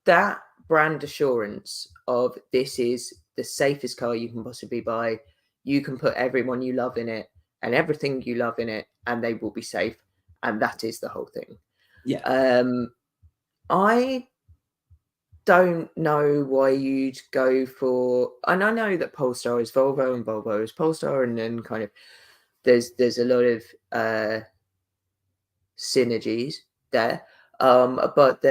that brand assurance of this is the safest car you can possibly buy. You can put everyone you love in it and everything you love in it, and they will be safe. And that is the whole thing. Yeah. I don't know why you'd go for, and I know that Polestar is Volvo and Volvo is Polestar, and then kind of there's a lot of synergies there. But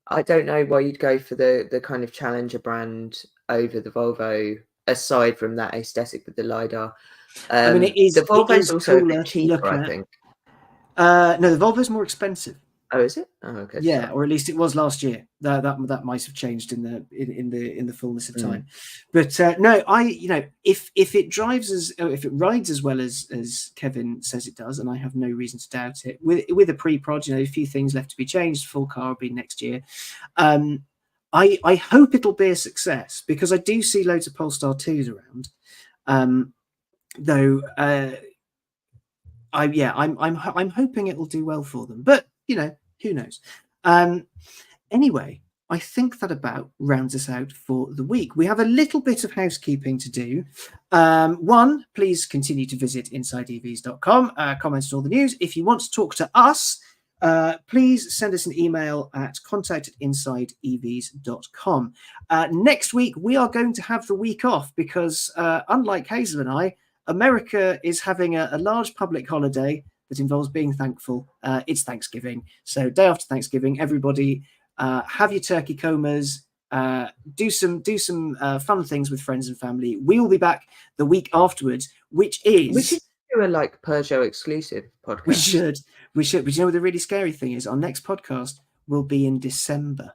I don't know why you'd go for the kind of challenger brand over the Volvo, aside from that aesthetic with the LiDAR. The Volvo is also a bit cheaper, I think. No, the Volvo is more expensive. Oh, is it? Oh, okay. Yeah, sorry. Or at least it was last year. That might have changed in the fullness of time. But no, if it rides as well as Kevin says it does, and I have no reason to doubt it. With a pre-prod, a few things left to be changed. Full car will be next year. I hope it'll be a success because I do see loads of Polestar 2s around. Though I'm hoping it will do well for them. But who knows? Anyway, I think that about rounds us out for the week. We have a little bit of housekeeping to do. One, please continue to visit InsideEVs.com, comment on all the news. If you want to talk to us, please send us an email at contact@InsideEVs.com. Next week, we are going to have the week off because unlike Hazel and I, America is having a large public holiday that involves being thankful. It's Thanksgiving. So day after Thanksgiving, everybody have your turkey comas, do some fun things with friends and family. We will be back the week afterwards, which is do a like Peugeot exclusive podcast. We should. But you know what the really scary thing is? Our next podcast will be in December.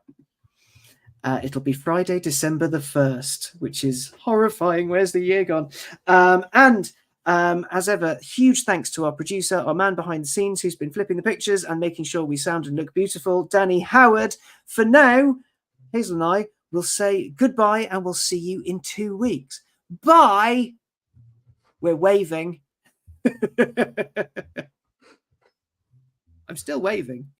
It'll be Friday, December the 1st, which is horrifying. Where's the year gone? As ever, huge thanks to our producer, our man behind the scenes, who's been flipping the pictures and making sure we sound and look beautiful, Danny Howard. For now, Hazel and I will say goodbye, and we'll see you in 2 weeks. Bye. We're waving. I'm still waving.